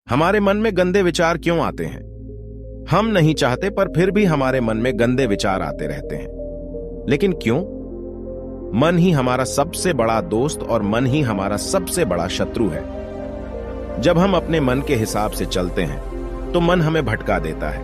हमारे मन में गंदे विचार क्यों आते हैं? हम नहीं चाहते पर फिर भी हमारे मन में गंदे विचार आते रहते हैं। लेकिन क्यों? मन ही हमारा सबसे बड़ा दोस्त और मन ही हमारा सबसे बड़ा शत्रु है। जब हम अपने मन के हिसाब से चलते हैं तो मन हमें भटका देता है,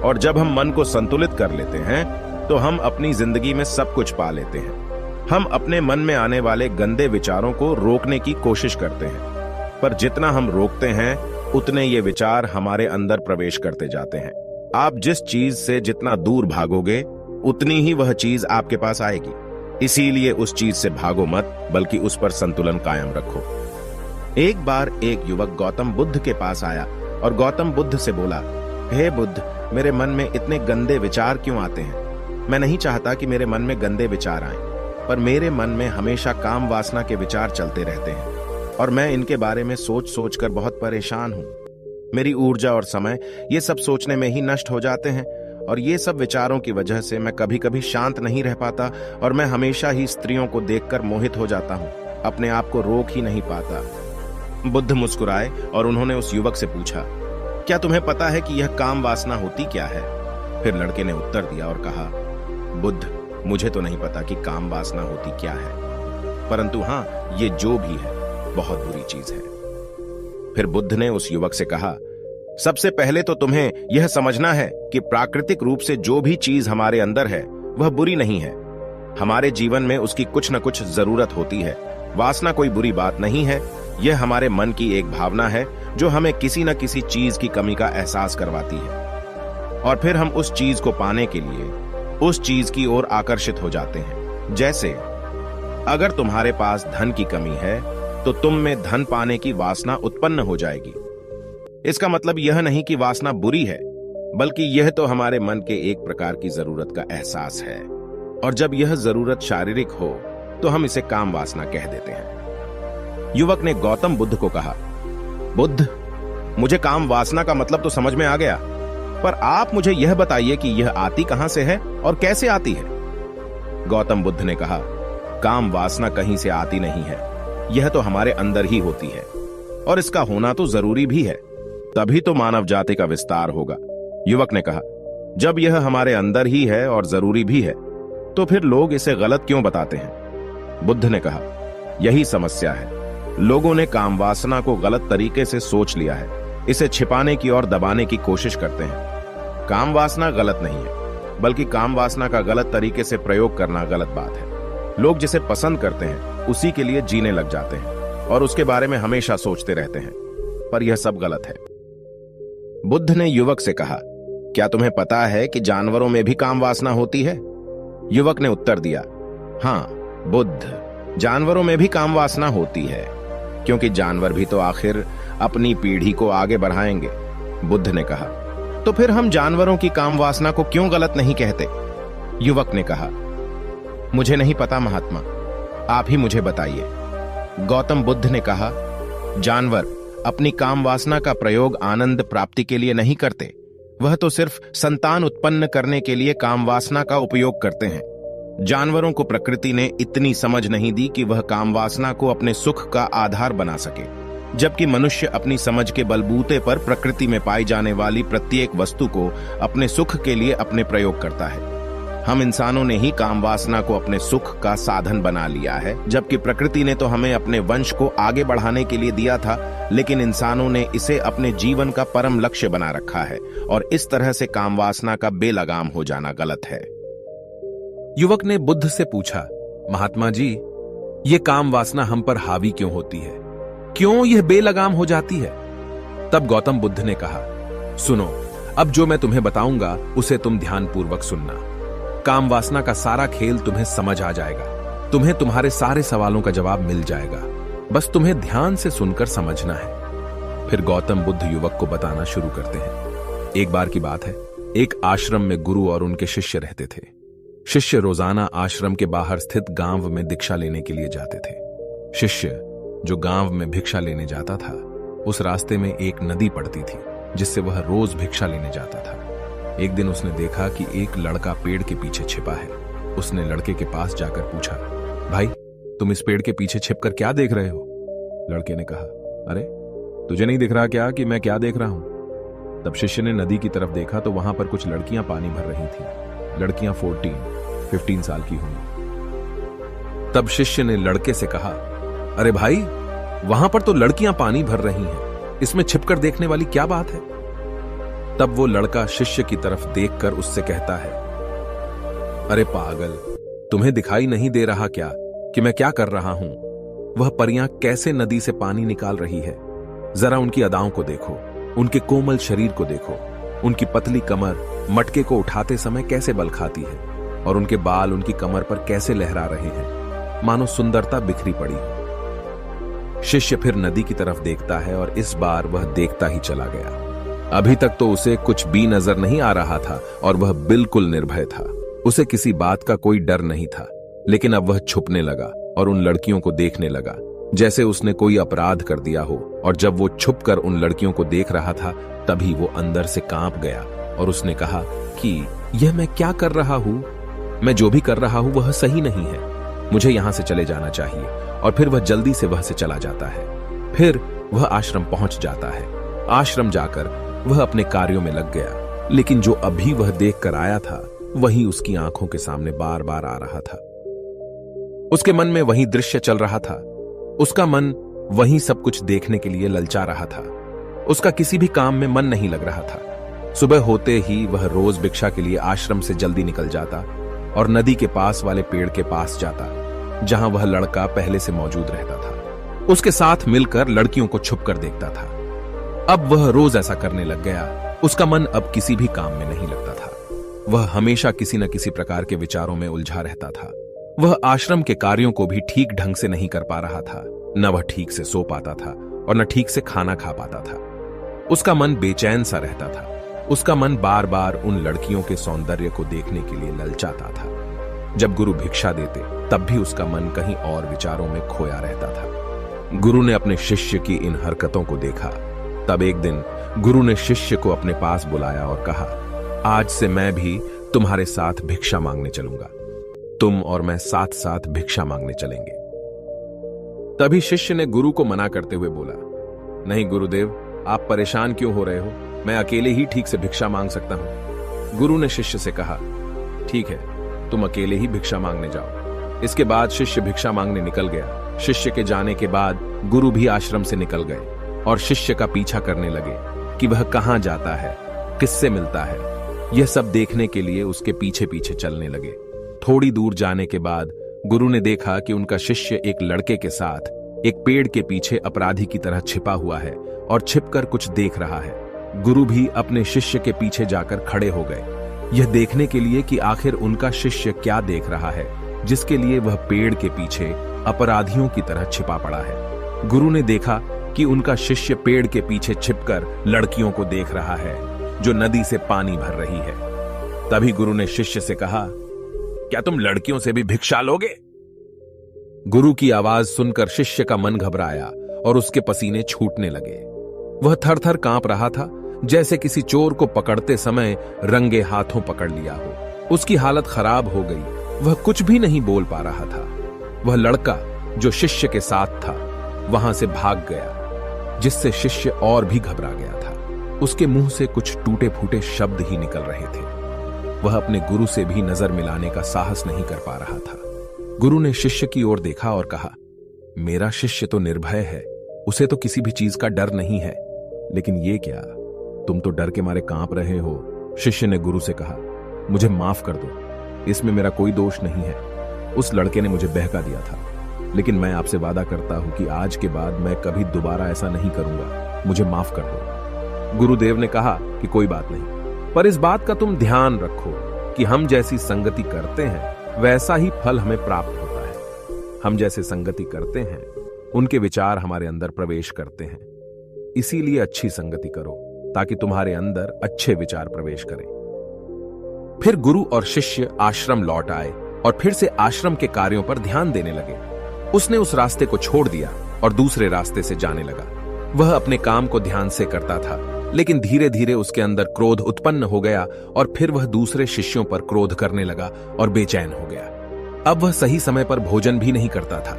और जब हम मन को संतुलित कर लेते हैं तो हम अपनी जिंदगी में सब कुछ पा लेते हैं। हम अपने मन में आने वाले गंदे विचारों को रोकने की कोशिश करते हैं, पर जितना हम रोकते हैं उतने ये विचार हमारे अंदर प्रवेश करते जाते हैं। आप जिस चीज से जितना दूर भागोगे उतनी ही वह चीज आपके पास आएगी। इसीलिए उस चीज से भागो मत, बल्कि उस पर संतुलन कायम रखो। एक बार एक युवक गौतम बुद्ध के पास आया और गौतम बुद्ध से बोला, हे बुद्ध, मेरे मन में इतने गंदे विचार क्यों आते हैं? मैं नहीं चाहता कि मेरे मन में गंदे विचार आएं, पर मेरे मन में हमेशा काम वासना के विचार चलते रहते हैं और मैं इनके बारे में सोच सोच कर बहुत परेशान हूं। मेरी ऊर्जा और समय ये सब सोचने में ही नष्ट हो जाते हैं, और ये सब विचारों की वजह से मैं कभी कभी शांत नहीं रह पाता और मैं हमेशा ही स्त्रियों को देखकर मोहित हो जाता हूं, अपने आप को रोक ही नहीं पाता। बुद्ध मुस्कुराए और उन्होंने उस युवक से पूछा, क्या तुम्हें पता है कि यह काम वासना होती क्या है? फिर लड़के ने उत्तर दिया और कहा, बुद्ध, मुझे तो नहीं पता कि काम वासना होती क्या है, परंतु हां, ये जो भी है बहुत बुरी चीज है। फिर बुद्ध ने उस युवक से कहा, सबसे पहले तो तुम्हें यह समझना है कि प्राकृतिक रूप से जो भी चीज हमारे अंदर है वह बुरी नहीं है। हमारे जीवन में उसकी कुछ न कुछ जरूरत होती है। वासना कोई बुरी बात नहीं है, यह हमारे मन की एक भावना है जो हमें किसी न किसी चीज की कमी का एहसास करवाती है, और फिर हम उस चीज को पाने के लिए उस चीज की ओर आकर्षित हो जाते हैं। जैसे अगर तुम्हारे पास धन की कमी है तो तुम में धन पाने की वासना उत्पन्न हो जाएगी। इसका मतलब यह नहीं कि वासना बुरी है, बल्कि यह तो हमारे मन के एक प्रकार की जरूरत का एहसास है, और जब यह जरूरत शारीरिक हो तो हम इसे काम वासना कह देते हैं। युवक ने गौतम बुद्ध को कहा, बुद्ध, मुझे काम वासना का मतलब तो समझ में आ गया, पर आप मुझे यह बताइए कि यह आती कहां से है और कैसे आती है? गौतम बुद्ध ने कहा, काम वासना कहीं से आती नहीं है, यह तो हमारे अंदर ही होती है, और इसका होना तो जरूरी भी है, तभी तो मानव जाति का विस्तार होगा। युवक ने कहा, जब यह हमारे अंदर ही है और जरूरी भी है तो फिर लोग इसे गलत क्यों बताते हैं? बुद्ध ने कहा, यही समस्या है। लोगों ने काम वासना को गलत तरीके से सोच लिया है, इसे छिपाने की और दबाने की कोशिश करते हैं। काम वासना गलत नहीं है, बल्कि काम वासना का गलत तरीके से प्रयोग करना गलत बात है। लोग जिसे पसंद करते हैं उसी के लिए जीने लग जाते हैं और उसके बारे में हमेशा सोचते रहते हैं, पर यह सब गलत है। बुद्ध ने युवक से कहा, क्या तुम्हें पता है कि जानवरों में भी काम वासना होती है? युवक ने उत्तर दिया, हां बुद्ध, जानवरों में भी काम वासना होती है, क्योंकि जानवर भी तो आखिर अपनी पीढ़ी को आगे बढ़ाएंगे। बुद्ध ने कहा, तो फिर हम जानवरों की काम वासना को क्यों गलत नहीं कहते? युवक ने कहा, मुझे नहीं पता महात्मा, आप ही मुझे बताइए। गौतम बुद्ध ने कहा, जानवर अपनी काम वासना का प्रयोग आनंद प्राप्ति के लिए नहीं करते, वह तो सिर्फ संतान उत्पन्न करने के लिए काम वासना का उपयोग करते हैं। जानवरों को प्रकृति ने इतनी समझ नहीं दी कि वह काम वासना को अपने सुख का आधार बना सके, जबकि मनुष्य अपनी समझ के बलबूते पर प्रकृति में पाई जाने वाली प्रत्येक वस्तु को अपने सुख के लिए अपने प्रयोग करता है। हम इंसानों ने ही काम वासना को अपने सुख का साधन बना लिया है, जबकि प्रकृति ने तो हमें अपने वंश को आगे बढ़ाने के लिए दिया था, लेकिन इंसानों ने इसे अपने जीवन का परम लक्ष्य बना रखा है, और इस तरह से काम वासना का बेलगाम हो जाना गलत है। युवक ने बुद्ध से पूछा, महात्मा जी, ये काम वासना हम पर हावी क्यों होती है? क्यों यह बेलगाम हो जाती है? तब गौतम बुद्ध ने कहा, सुनो, अब जो मैं तुम्हें बताऊंगा उसे तुम ध्यानपूर्वक सुनना। काम वासना का सारा खेल तुम्हें समझ आ जाएगा, तुम्हें तुम्हारे सारे सवालों का जवाब मिल जाएगा, बस तुम्हें ध्यान से सुनकर समझना है। फिर गौतम बुद्ध युवक को बताना शुरू करते हैं। एक बार की बात है, एक आश्रम में गुरु और उनके शिष्य रहते थे। शिष्य रोजाना आश्रम के बाहर स्थित गांव में दीक्षा लेने के लिए जाते थे। शिष्य जो गांव में भिक्षा लेने जाता था, उस रास्ते में एक नदी पड़ती थी जिससे वह रोज भिक्षा लेने जाता था। एक दिन उसने देखा कि एक लड़का पेड़ के पीछे छिपा है। उसने लड़के के पास जाकर पूछा, भाई, तुम इस पेड़ के पीछे छिपकर क्या देख रहे हो? लड़के ने कहा, अरे तुझे नहीं दिख रहा क्या कि मैं क्या देख रहा हूं? तब शिष्य ने नदी की तरफ देखा तो वहां पर कुछ लड़कियां पानी भर रही थी। लड़कियां 14-15 साल की होंगी। तब शिष्य ने लड़के से कहा, अरे भाई, वहां पर तो लड़कियां पानी भर रही हैं, इसमें छिपकर देखने वाली क्या बात है? तब वो लड़का शिष्य की तरफ देखकर उससे कहता है, अरे पागल, तुम्हें दिखाई नहीं दे रहा क्या कि मैं क्या कर रहा हूं? वह परियां कैसे नदी से पानी निकाल रही है। जरा उनकी अदाओं को देखो, उनके कोमल शरीर को देखो, उनकी पतली कमर मटके को उठाते समय कैसे बल खाती है, और उनके बाल उनकी कमर पर कैसे लहरा रहे हैं, मानो सुंदरता बिखरी पड़ी हो। शिष्य फिर नदी की तरफ देखता है और इस बार वह देखता ही चला गया। अभी तक तो उसे कुछ भी नजर नहीं आ रहा था और वह बिल्कुल निर्भय था। उसे किसी बात का कोई डर नहीं था, लेकिन अब वह छुपने लगा और उन लड़कियों को देखने लगा जैसे उसने कोई अपराध कर दिया हो। और जब वो छुपकर उन लड़कियों को देख रहा था तभी वो अंदर से कांप गया और उसने कहा कि यह मैं क्या कर रहा हूं? मैं जो भी कर रहा हूं वह सही नहीं है, मुझे यहां से चले जाना चाहिए। और फिर वह जल्दी से वह से चला जाता है। फिर वह आश्रम पहुंच जाता है। आश्रम जाकर वह अपने कार्यों में लग गया, लेकिन जो अभी वह देख कर आया था वही उसकी आंखों के सामने बार बार आ रहा था। उसके मन में वही दृश्य चल रहा था। उसका मन वही सब कुछ देखने के लिए ललचा रहा था। उसका किसी भी काम में मन नहीं लग रहा था। सुबह होते ही वह रोज भिक्षा के लिए आश्रम से जल्दी निकल जाता और नदी के पास वाले पेड़ के पास जाता जहां वह लड़का पहले से मौजूद रहता था। उसके साथ मिलकर लड़कियों को छुपकर देखता था। अब वह रोज ऐसा करने लग गया। उसका मन अब किसी भी काम में नहीं लगता था। वह हमेशा किसी न किसी प्रकार के विचारों में उलझा रहता था। वह आश्रम के कार्यों को भी ठीक ढंग से नहीं कर पा रहा था। न वह ठीक से सो पाता था और न ठीक से खाना खा पाता था। उसका मन बेचैन सा रहता था। उसका मन बार बार उन लड़कियों के सौंदर्य को देखने के लिए ललचाता था। जब गुरु भिक्षा देते तब भी उसका मन कहीं और विचारों में खोया रहता था। गुरु ने अपने शिष्य की इन हरकतों को देखा। तब एक दिन गुरु ने शिष्य को अपने पास बुलाया और कहा, आज से मैं भी तुम्हारे साथ भिक्षा मांगने चलूंगा। तुम और मैं साथ साथ भिक्षा मांगने चलेंगे। तभी शिष्य ने गुरु को मना करते हुए बोला, नहीं गुरुदेव, आप परेशान क्यों हो रहे हो? मैं अकेले ही ठीक से भिक्षा मांग सकता हूं। गुरु ने शिष्य से कहा, ठीक है, तुम अकेले ही भिक्षा मांगने जाओ। इसके बाद शिष्य भिक्षा मांगने निकल गया। शिष्य के जाने के बाद गुरु भी आश्रम से निकल गए और शिष्य का पीछा करने लगे कि वह कहां जाता है, किससे मिलता है। यह सब देखने के लिए उसके पीछे पीछे चलने लगे। थोड़ी दूर जाने के बाद गुरु ने देखा कि उनका शिष्य एक लड़के के साथ एक पेड़ के पीछे अपराधी की तरह छिपा हुआ है और छिपकर कुछ देख रहा है। गुरु भी अपने शिष्य के पीछे जाकर खड़े हो गए, यह देखने के लिए कि आखिर उनका शिष्य क्या देख रहा है जिसके लिए वह पेड़ के पीछे अपराधियों की तरह छिपा पड़ा है। गुरु ने देखा कि उनका शिष्य पेड़ के पीछे छिपकर लड़कियों को देख रहा है जो नदी से पानी भर रही है। तभी गुरु ने शिष्य से कहा, क्या तुम लड़कियों से भी भिक्षा लोगे? गुरु की आवाज सुनकर शिष्य का मन घबराया और उसके पसीने छूटने लगे। वह थर थर कांप रहा था, जैसे किसी चोर को पकड़ते समय रंगे हाथों पकड़ लिया हो। उसकी हालत खराब हो गई। वह कुछ भी नहीं बोल पा रहा था। वह लड़का जो शिष्य के साथ था वहां से भाग गया, जिससे शिष्य और भी घबरा गया था। उसके मुंह से कुछ टूटे फूटे शब्द ही निकल रहे थे। वह अपने गुरु से भी नजर मिलाने का साहस नहीं कर पा रहा था। गुरु ने शिष्य की ओर देखा और कहा, मेरा शिष्य तो निर्भय है, उसे तो किसी भी चीज का डर नहीं है, लेकिन ये क्या, तुम तो डर के मारे कांप रहे हो। शिष्य ने गुरु से कहा, मुझे माफ कर दो, इसमें मेरा कोई दोष नहीं है। उस लड़के ने मुझे बहका दिया था, लेकिन मैं आपसे वादा करता हूं कि आज के बाद मैं कभी दोबारा ऐसा नहीं करूंगा। मुझे माफ कर दो। गुरुदेव ने कहा कि कोई बात नहीं, पर इस बात का तुम ध्यान रखो कि हम जैसी संगति करते हैं वैसा ही फल हमें प्राप्त होता है। हम जैसे संगति करते हैं उनके विचार हमारे अंदर प्रवेश करते हैं। इसीलिए अच्छी संगति करो ताकि तुम्हारे अंदर अच्छे विचार प्रवेश करें। फिर गुरु और शिष्य आश्रम लौट आए और फिर से आश्रम के कार्यों पर ध्यान देने लगे। उसने उस रास्ते को छोड़ दिया और दूसरे रास्ते से जाने लगा। वह अपने काम को ध्यान से करता था, लेकिन धीरे धीरे उसके अंदर क्रोध उत्पन्न हो गया और फिर वह दूसरे शिष्यों पर क्रोध करने लगा और बेचैन हो गया। अब वह सही समय पर भोजन भी नहीं करता था।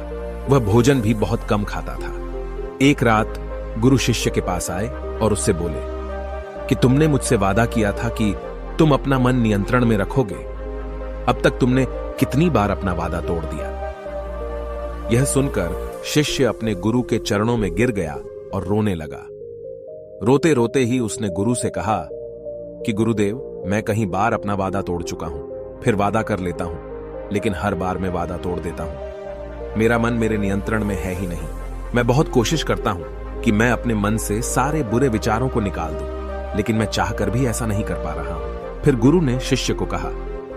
वह भोजन भी बहुत कम खाता था। एक रात गुरु शिष्य के पास आए और उससे बोले कि तुमने मुझसे वादा किया था कि तुम अपना मन नियंत्रण में रखोगे। अब तक तुमने कितनी बार अपना वादा तोड़ दिया। यह सुनकर शिष्य अपने गुरु के चरणों में गिर गया और रोने लगा। रोते रोते ही उसने गुरु से कहा कि गुरुदेव, मैं कई बार अपना वादा तोड़ चुका हूं, फिर वादा कर लेता हूं, लेकिन हर बार मैं वादा तोड़ देता हूं। मेरा मन मेरे नियंत्रण में है ही नहीं। मैं बहुत कोशिश करता हूं कि मैं अपने मन से सारे बुरे विचारों को निकाल दूं, लेकिन मैं चाहकर भी ऐसा नहीं कर पा रहा हूं। फिर गुरु ने शिष्य को कहा,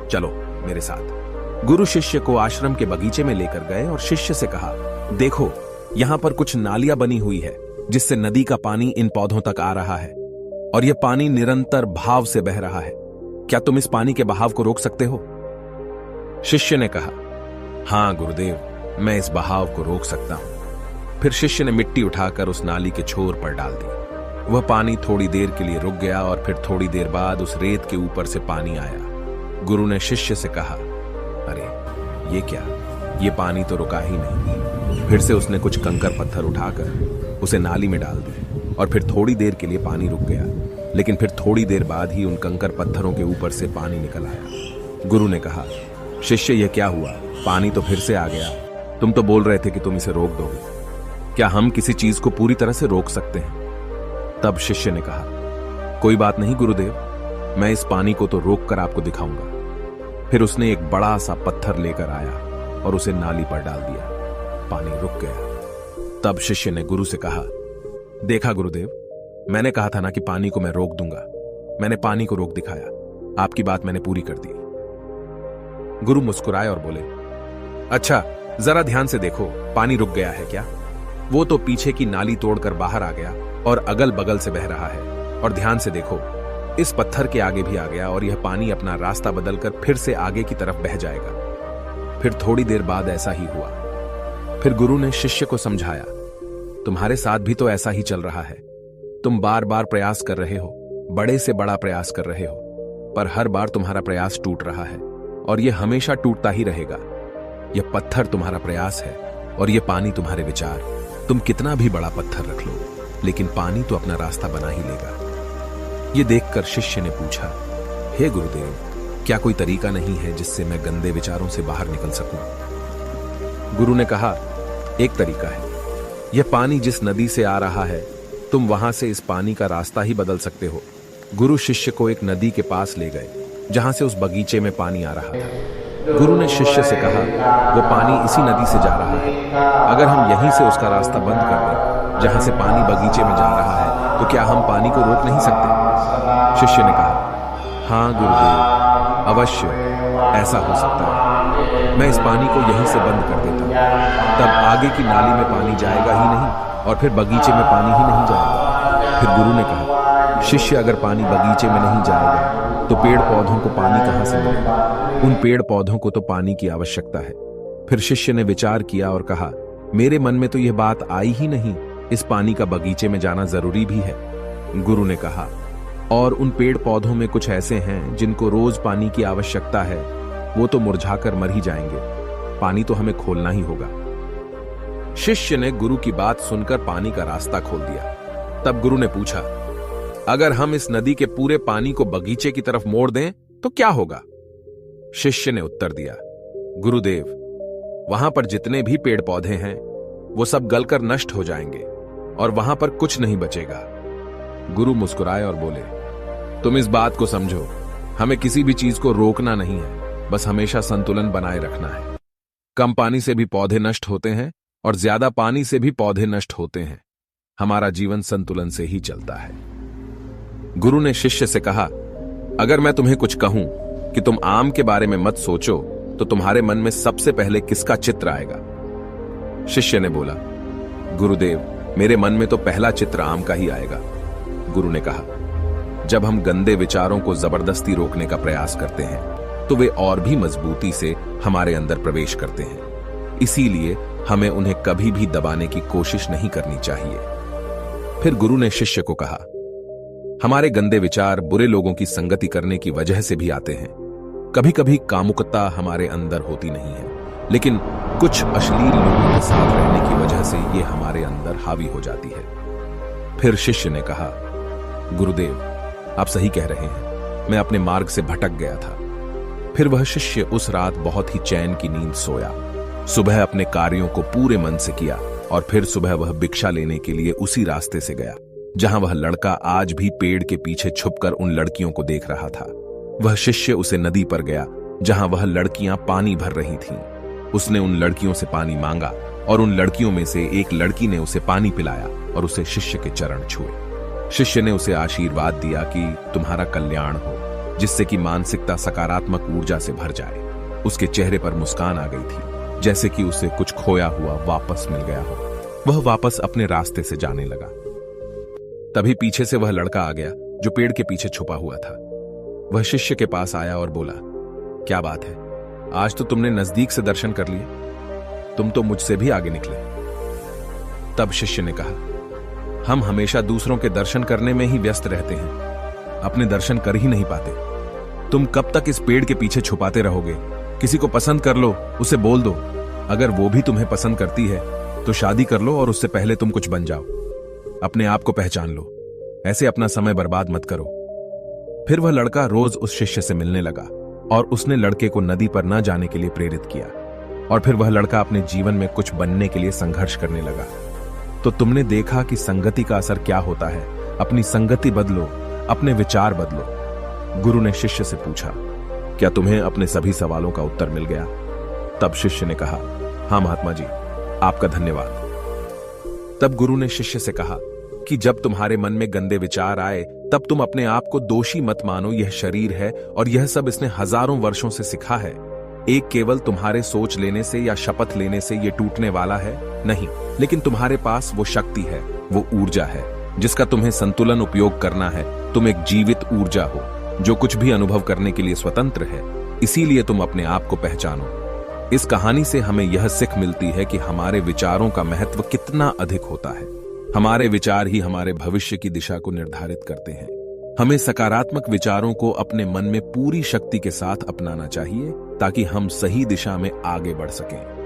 चलो मेरे साथ। गुरु शिष्य को आश्रम के बगीचे में लेकर गए और शिष्य से कहा, देखो यहां पर कुछ नालियां बनी हुई है जिससे नदी का पानी इन पौधों तक आ रहा है, और यह पानी निरंतर भाव से बह रहा है। क्या तुम इस पानी के बहाव को रोक सकते हो? शिष्य ने कहा, हां गुरुदेव, मैं इस बहाव को रोक सकता हूं। फिर शिष्य ने मिट्टी उठाकर उस नाली के छोर पर डाल दी। वह पानी थोड़ी देर के लिए रुक गया और फिर थोड़ी देर बाद उस रेत के ऊपर से पानी आया। गुरु ने शिष्य से कहा, अरे ये क्या, ये पानी तो रुका ही नहीं। फिर से उसने कुछ कंकर पत्थर उठाकर उसे नाली में डाल दी और फिर थोड़ी देर के लिए पानी रुक गया, लेकिन फिर थोड़ी देर बाद ही उन कंकर पत्थरों के ऊपर से पानी निकल आया। गुरु ने कहा, शिष्य यह क्या हुआ? पानी तो फिर से आ गया। तुम तो बोल रहे थे कि तुम इसे रोक दोगे। क्या हम किसी चीज को पूरी तरह से रोक सकते हैं? तब शिष्य ने कहा, कोई बात नहीं गुरुदेव, मैं इस पानी को तो रोक कर आपको दिखाऊंगा। फिर उसने एक बड़ा सा पत्थर लेकर आया और उसे नाली पर डाल दिया। पानी रुक गया। तब शिष्य ने गुरु से कहा, देखा गुरुदेव, मैंने कहा था ना कि पानी को मैं रोक दूंगा। मैंने पानी को रोक दिखाया। आपकी बात मैंने पूरी कर दी। गुरु मुस्कुराए और बोले, अच्छा जरा ध्यान से देखो, पानी रुक गया है क्या? वो तो पीछे की नाली तोड़कर बाहर आ गया और अगल बगल से बह रहा है। और ध्यान से देखो, इस पत्थर के आगे भी आ गया और यह पानी अपना रास्ता बदलकर फिर से आगे की तरफ बह जाएगा। फिर थोड़ी देर बाद ऐसा ही हुआ। फिर गुरु ने शिष्य को समझाया, तुम्हारे साथ भी तो ऐसा ही चल रहा है। तुम बार बार प्रयास कर रहे हो, बड़े से बड़ा प्रयास कर रहे हो, पर हर बार तुम्हारा प्रयास टूट रहा है और यह हमेशा टूटता ही रहेगा। यह पत्थर तुम्हारा प्रयास है और यह पानी तुम्हारे विचार। तुम कितना भी बड़ा पत्थर रख लो, लेकिन पानी तो अपना रास्ता बना ही लेगा। यह देखकर शिष्य ने पूछा, हे गुरुदेव, क्या कोई तरीका नहीं है जिससे मैं गंदे विचारों से बाहर निकल सकूं? गुरु ने कहा, एक तरीका है। यह पानी जिस नदी से आ रहा है, तुम वहां से इस पानी का रास्ता ही बदल सकते हो। गुरु शिष्य को एक नदी के पास ले गए जहां से उस बगीचे में पानी आ रहा था। गुरु ने शिष्य से कहा, वो पानी इसी नदी से जा रहा है। अगर हम यहीं से उसका रास्ता बंद कर दें जहां से पानी बगीचे में जा रहा है, तो क्या हम पानी को रोक नहीं सकते? शिष्य ने कहा, हाँ गुरुदेव, अवश्य ऐसा हो सकता है। मैं इस पानी को यहीं से बंद कर देता हूं। तब आगे की नाली में पानी जाएगा ही नहीं और फिर बगीचे में पानी ही नहीं जाएगा। फिर गुरु ने कहा, शिष्य अगर पानी बगीचे में नहीं जाएगा तो पेड़ पौधों को पानी कहां से मिलेगा? उन पेड़ पौधों को तो पानी की आवश्यकता है। फिर शिष्य ने विचार किया और कहा, मेरे मन में तो यह बात आई ही नहीं, इस पानी का बगीचे में जाना जरूरी भी है। गुरु ने कहा, और उन पेड़ पौधों में कुछ ऐसे हैं जिनको रोज पानी की आवश्यकता है, वो तो मुरझाकर मर ही जाएंगे। पानी तो हमें खोलना ही होगा। शिष्य ने गुरु की बात सुनकर पानी का रास्ता खोल दिया। तब गुरु ने पूछा, अगर हम इस नदी के पूरे पानी को बगीचे की तरफ मोड़ दें तो क्या होगा? शिष्य ने उत्तर दिया, गुरुदेव, वहां पर जितने भी पेड़ पौधे हैं वो सब गलकर नष्ट हो जाएंगे और वहां पर कुछ नहीं बचेगा। गुरु मुस्कुराए और बोले, तुम इस बात को समझो, हमें किसी भी चीज को रोकना नहीं है, बस हमेशा संतुलन बनाए रखना है। कम पानी से भी पौधे नष्ट होते हैं और ज्यादा पानी से भी पौधे नष्ट होते हैं। हमारा जीवन संतुलन से ही चलता है। गुरु ने शिष्य से कहा, अगर मैं तुम्हें कुछ कहूं कि तुम आम के बारे में मत सोचो, तो तुम्हारे मन में सबसे पहले किसका चित्र आएगा? शिष्य ने बोला, गुरुदेव, मेरे मन में तो पहला चित्र आम का ही आएगा। गुरु ने कहा, जब हम गंदे विचारों को जबरदस्ती रोकने का प्रयास करते हैं तो वे और भी मजबूती से हमारे अंदर प्रवेश करते हैं। इसीलिए हमें उन्हें कभी भी दबाने की कोशिश नहीं करनी चाहिए। फिर गुरु ने शिष्य को कहा, हमारे गंदे विचार बुरे लोगों की संगति करने की वजह से भी आते हैं। कभी कभी कामुकता हमारे अंदर होती नहीं है, लेकिन कुछ अश्लील लोगों के साथ रहने की वजह से ये हमारे अंदर हावी हो जाती है। फिर शिष्य ने कहा, गुरुदेव, आप सही कह रहे हैं, मैं अपने मार्ग से भटक गया था। फिर वह शिष्य उस रात बहुत ही चैन की नींद सोया। सुबह अपने कार्यों को पूरे मन से किया और फिर सुबह वह भिक्षा लेने के लिए उसी रास्ते से गया जहां वह लड़का आज भी पेड़ के पीछे छुपकर उन लड़कियों को देख रहा था। वह शिष्य उसे नदी पर गया जहां वह लड़कियां पानी भर रही थीं। उसने उन लड़कियों से पानी मांगा और उन लड़कियों में से एक लड़की ने उसे पानी पिलाया और उसे शिष्य के चरण छुए। शिष्य ने उसे आशीर्वाद दिया कि तुम्हारा कल्याण हो, जिससे कि मानसिकता सकारात्मक ऊर्जा से भर जाए। उसके चेहरे पर मुस्कान आ गई थी, जैसे कि उसे कुछ खोया हुआ वापस मिल गया हो। वह वापस अपने रास्ते से जाने लगा। तभी पीछे से वह लड़का आ गया जो पेड़ के पीछे छुपा हुआ था। वह शिष्य के पास आया और बोला, क्या बात है, आज तो तुमने नजदीक से दर्शन कर लिए, तुम तो मुझसे भी आगे निकले। तब शिष्य ने कहा, हम हमेशा दूसरों के दर्शन करने में ही व्यस्त रहते हैं, अपने दर्शन कर ही नहीं पाते। तुम कब तक इस पेड़ के पीछे छुपाते रहोगे? किसी को पसंद कर लो, उसे बोल दो। अगर वो भी तुम्हें पसंद करती है तो शादी कर लो और उससे पहले तुम कुछ बन जाओ। अपने आप को पहचान लो, ऐसे अपना समय बर्बाद मत करो। फिर वह लड़का रोज उस शिष्य से मिलने लगा और उसने लड़के को नदी पर न जाने के लिए प्रेरित किया। और फिर वह लड़का अपने जीवन में कुछ बनने के लिए संघर्ष करने लगा। तो तुमने देखा कि संगति का असर क्या होता है। अपनी संगति बदलो, अपने विचार बदलो। गुरु ने शिष्य से पूछा, क्या तुम्हें अपने सभी सवालों का उत्तर मिल गया? तब शिष्य ने कहा, हाँ महात्मा जी, आपका धन्यवाद। तब गुरु ने शिष्य से कहा कि जब तुम्हारे मन में गंदे विचार आए तब तुम अपने आप को दोषी मत मानो। यह शरीर है और यह सब इसने हजारों वर्षों से सीखा है। एक केवल तुम्हारे सोच लेने से या शपथ लेने से यह टूटने वाला है नहीं, लेकिन तुम्हारे पास वो शक्ति है, वो ऊर्जा है जिसका तुम्हें संतुलन उपयोग करना है। तुम एक जीवित ऊर्जा हो जो कुछ भी अनुभव करने के लिए स्वतंत्र है। इसीलिए तुम अपने आप को पहचानो। इस कहानी से हमें यह सीख मिलती है कि हमारे विचारों का महत्व कितना अधिक होता है। हमारे विचार ही हमारे भविष्य की दिशा को निर्धारित करते हैं। हमें सकारात्मक विचारों को अपने मन में पूरी शक्ति के साथ अपनाना चाहिए ताकि हम सही दिशा में आगे बढ़ सकें।